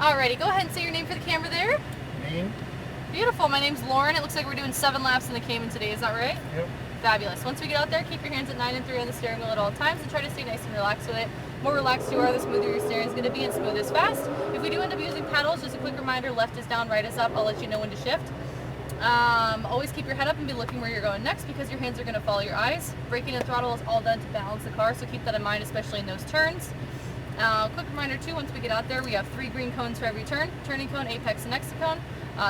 Alrighty, go ahead and say your name for the camera there. Name? Beautiful. My name's Lauren. It looks like we're doing 7 laps in the Cayman today. Is that right? Yep. Fabulous. Once we get out there, keep your hands at 9 and 3 on the steering wheel at all times and try to stay nice and relaxed with it. The more relaxed you are, the smoother your steering is going to be and smooth as fast. If we do end up using paddles, just a quick reminder, left is down, right is up. I'll let you know when to shift. Always keep your head up and be looking where you're going next because your hands are going to follow your eyes. Braking and throttle is all done to balance the car, so keep that in mind, especially in those turns. Quick reminder too, once we get out there, we have 3 green cones for every turn. Turning cone, apex, and exit cone.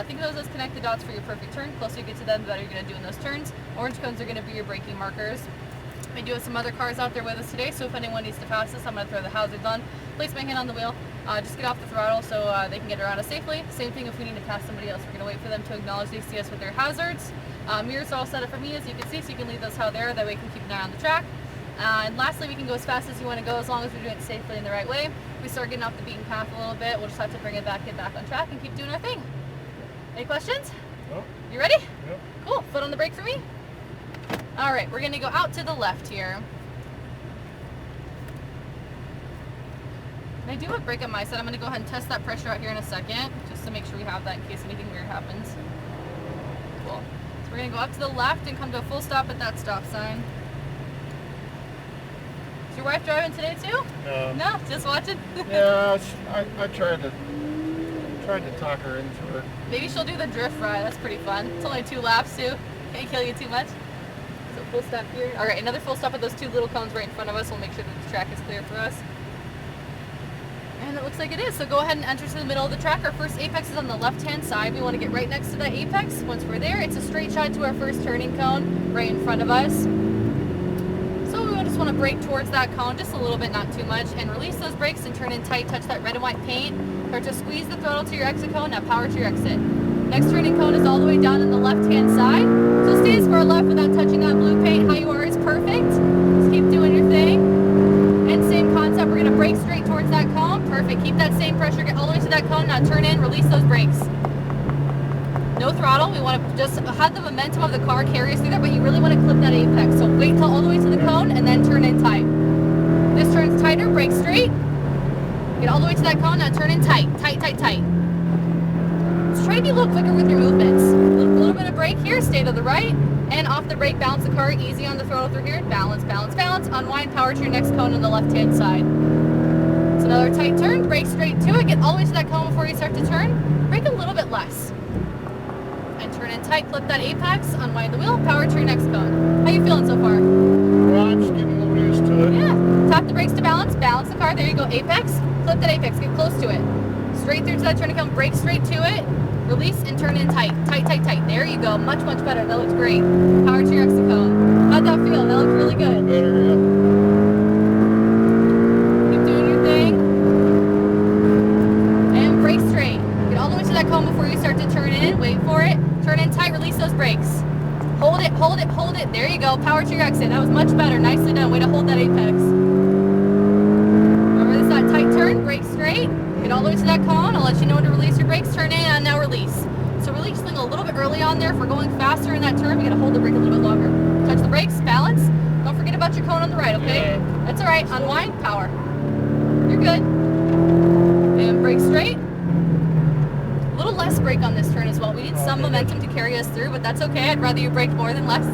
Think of those as connect the dots for your perfect turn. The closer you get to them, the better you're going to do in those turns. Orange cones are going to be your braking markers. We do have some other cars out there with us today, so if anyone needs to pass us, I'm going to throw the hazards on. Place my hand on the wheel. Just get off the throttle so they can get around us safely. Same thing if we need to pass somebody else. We're going to wait for them to acknowledge they see us with their hazards. Mirrors are all set up for me, as you can see, so you can leave those how they're. That way you can keep an eye on the track. And lastly, we can go as fast as you want to go as long as we're doing it safely in the right way. If we start getting off the beaten path a little bit, we'll just have to bring it back, get back on track, and keep doing our thing. Any questions? No. You ready? Yep. Cool. Foot on the brake for me. All right, we're going to go out to the left here. And I do have brake on my side. I'm going to go ahead and test that pressure out here in a second, just to make sure we have that in case anything weird happens. Cool. So we're going to go up to the left and come to a full stop at that stop sign. Is your wife driving today too? No. No, just watching? Yeah, I tried to talk her into it. Maybe she'll do the drift ride. That's pretty fun. It's only 2 laps too. Can't kill you too much. So full stop here. All right, another full stop at those 2 little cones right in front of us. We'll make sure that the track is clear for us. And it looks like it is. So go ahead and enter to the middle of the track. Our first apex is on the left-hand side. We want to get right next to that apex. Once we're there, it's a straight shot to our first turning cone right in front of us. So we just want to brake towards that cone just a little bit, not too much, and release those brakes and turn in tight. Touch that red and white paint. Start to squeeze the throttle to your exit cone. Now power to your exit. Next turning cone is all the way down on the left-hand side. So stay as far left without touching that blue paint. How you are is perfect. Just keep doing your thing. And same concept, we're going to brake straight towards that cone. Perfect. Keep that same pressure. Get all the way to that cone. Now turn in, release those brakes. No throttle. We want to just have the momentum of the car carry us through there, but you really want to clip that apex. So wait till all the way to the cone and then turn in tight. This turns tighter, brake straight. Get all the way to that cone, now turn in tight, tight, tight, tight. Just try to be a little quicker with your movements. A little bit of brake here, stay to the right, and off the brake, balance the car, easy on the throttle through here, balance, balance, balance, unwind, power to your next cone on the left-hand side. It's another tight turn, brake straight to it, get all the way to that cone before you start to turn, brake a little bit less. And turn in tight, clip that apex, unwind the wheel, power to your next cone. How you feeling so far? Well, I'm just getting a little used to it. Yeah, tap the brakes to balance, balance the car, there you go, apex. Clip that apex, get close to it. Straight through to that turning cone, brake straight to it, release and turn in tight, tight, tight, tight. There you go, much, much better. That looks great. Power to your exit cone. How'd that feel? That looks really good. Better, yeah. Keep doing your thing. And brake straight. Get all the way to that cone before you start to turn in. Wait for it. Turn in tight, release those brakes. Hold it, hold it, hold it. There you go. Power to your exit. That was much better. Nicely done. Way to hold that apex. Tight turn, brake straight, get all the way to that cone. I'll let you know when to release your brakes, turn in, and now release. So releasing a little bit early on there. If we're going faster in that turn, we gotta hold the brake a little bit longer. Touch the brakes, balance. Don't forget about your cone on the right, okay? Yeah. That's all right, unwind, power. You're good. And brake straight. A little less brake on this turn as well. We need some momentum to carry us through, but that's okay. I'd rather you brake more than less.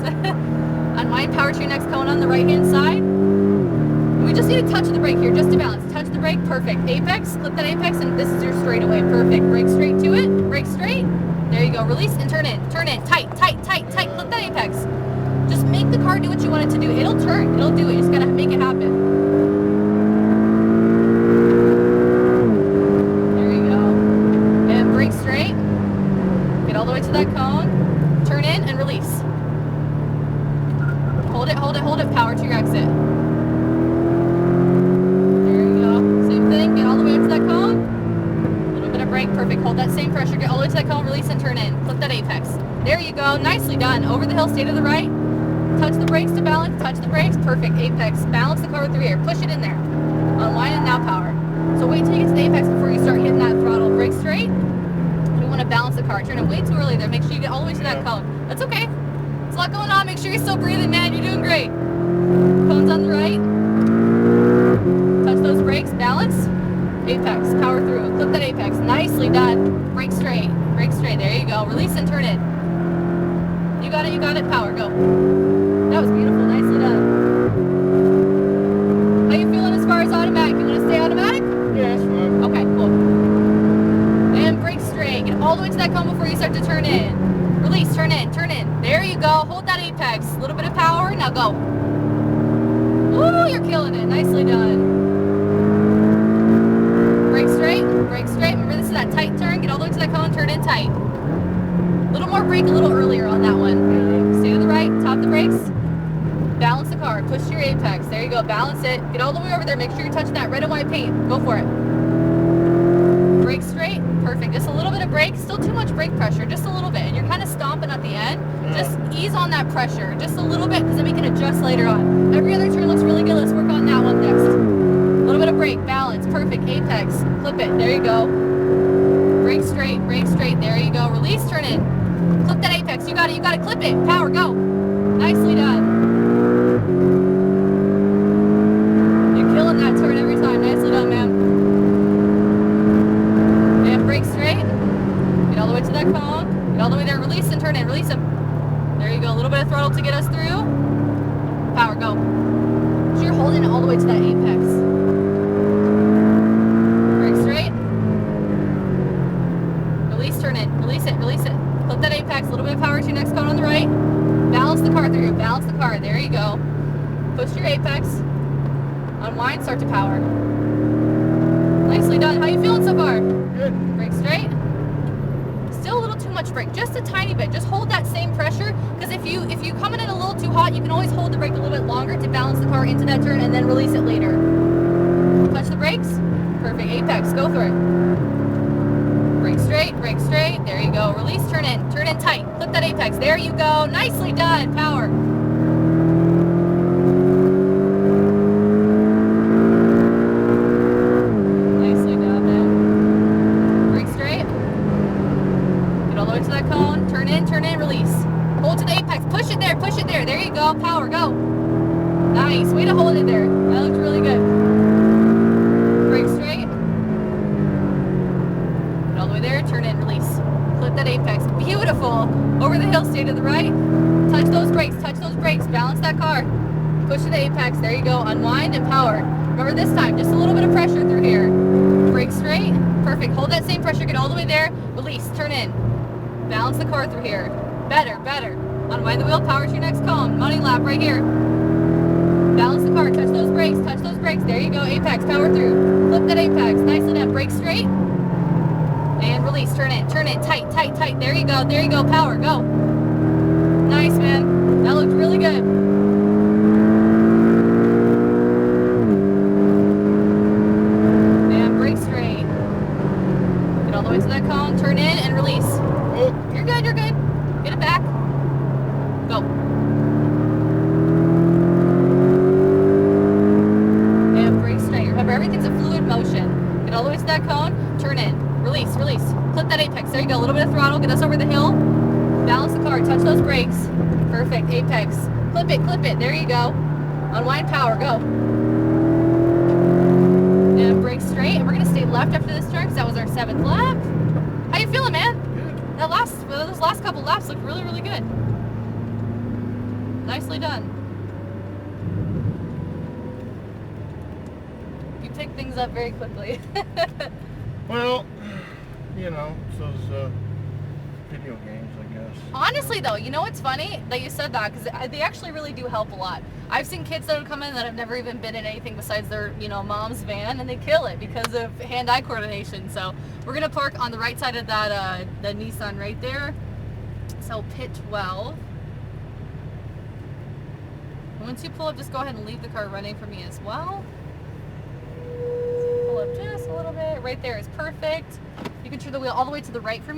Unwind, power to your next cone on the right-hand side. We just need to touch the brake here, just to balance. Touch the brake, perfect. Apex, clip that apex, and this is your straightaway. Perfect. Brake straight to it, brake straight. There you go. Release and turn in. Turn in. Tight, tight, tight, tight. Clip that apex. Just make the car do what you want it to do. It'll turn. It'll do it. You just gotta make it happen. There you go. And brake straight. Get all the way to that cone. Turn in and release. Hold it, hold it, hold it. Power to your exit. Perfect. Hold that same pressure. Get all the way to that cone, release and turn in. Clip that apex. There you go. Nicely done. Over the hill, stay to the right. Touch the brakes to balance. Touch the brakes. Perfect. Apex. Balance the car through here. Push it in there. Unwind and now power. So wait till you get to the apex before you start hitting that throttle. Brake straight. We want to balance the car. Turn it way too early there. Make sure you get all the way to that cone. That's okay. There's a lot going on. Make sure you're still breathing, man. You're doing great. Cone's on the right. Touch those brakes. Balance. Apex, power through. Clip that apex. Nicely done. Brake straight. Brake straight. There you go. Release and turn it. You got it, you got it. Power, go. That was beautiful. Nicely done. How you feeling as far as automatic? You want to stay automatic? Yeah, that's fine. Okay, cool. And brake straight. Get all the way to that cone before you start to turn in. Release, turn in, turn in. There you go. Hold that apex. A little bit of power. Now go. Ooh, you're killing it. Nicely done. Brake straight, brake straight. Remember, this is that tight turn. Get all the way to that cone, turn in tight. A little more brake a little earlier on that one. Stay to the right, top the brakes. Balance the car, push to your apex. There you go, balance it. Get all the way over there. Make sure you're touching that red and white paint. Go for it. Brake straight, perfect. Just a little bit of brake, still too much brake pressure, just a little bit. And you're kind of stomping at the end. Just ease on that pressure, just a little bit, because then we can adjust later on. Every other turn looks really good. Let's work on that one next. A little bit of brake, balance, perfect. Apex, clip it. There you go. Brake straight, there you go. Release, turn in. Clip that apex, you got it, clip it. Power, go. Nicely done. You're killing that turn every time. Nicely done, ma'am. And brake straight. Get all the way to that cone. Get all the way there, release and turn in, release him. There you go, a little bit of throttle to get us through. Power, go. So you're holding it all the way to that apex. Turn in, release it, clip that apex, a little bit of power to your next cone on the right, balance the car through, balance the car, there you go, push your apex, unwind, start to power. Nicely done. How you feeling so far? Good. Brake straight. Still a little too much brake, just a tiny bit. Just hold that same pressure, because if you come in a little too hot, you can always hold the brake a little bit longer to balance the car into that turn and then release it later. Touch the brakes, perfect. Apex, go for it. Brake straight, there you go. Release, turn in tight. Clip that apex, there you go. Nicely done, power. Nicely done, man. Brake straight. Get all the way to that cone, turn in, release. Hold to the apex, push it there, there you go, power, go. Nice, way to hold it there. That looked really good. Brake straight. All the way there, turn in, release. Clip that apex, beautiful. Over the hill, stay to the right. Touch those brakes, balance that car. Push to the apex, there you go. Unwind and power. Remember this time, just a little bit of pressure through here. Brake straight, perfect. Hold that same pressure, get all the way there. Release, turn in. Balance the car through here. Better. Unwind the wheel, power to your next cone. Money lap right here. Balance the car, touch those brakes. There you go, apex, power through. Flip that apex, nicely done. Brake straight. And release, turn in, tight. There you go, power, go. Nice, man. That looked really good. And brake straight. Get all the way to that cone, turn in and release. Oh. You're good. Get it back. Go. And brake straight. Remember, everything's a fluid motion. Get all the way to that cone, turn in. Release. Clip that apex. There you go. A little bit of throttle. Get us over the hill. Balance the car. Touch those brakes. Perfect. Apex. Clip it. There you go. Unwind, power. Go. And brake straight. And we're going to stay left after this turn because that was our 7th lap. How you feeling, man? Good. Those last couple laps look really, really good. Nicely done. You pick things up very quickly. Well, you know, it's those video games, I guess. Honestly, though, you know what's funny that you said that, because they actually really do help a lot. I've seen kids that have come in that have never even been in anything besides their, mom's van, and they kill it because of hand-eye coordination. So we're gonna park on the right side of that the Nissan right there. So pit 12. Once you pull up, just go ahead and leave the car running for me as well. Pull up just a little bit. Right there is perfect. You can turn the wheel all the way to the right for me.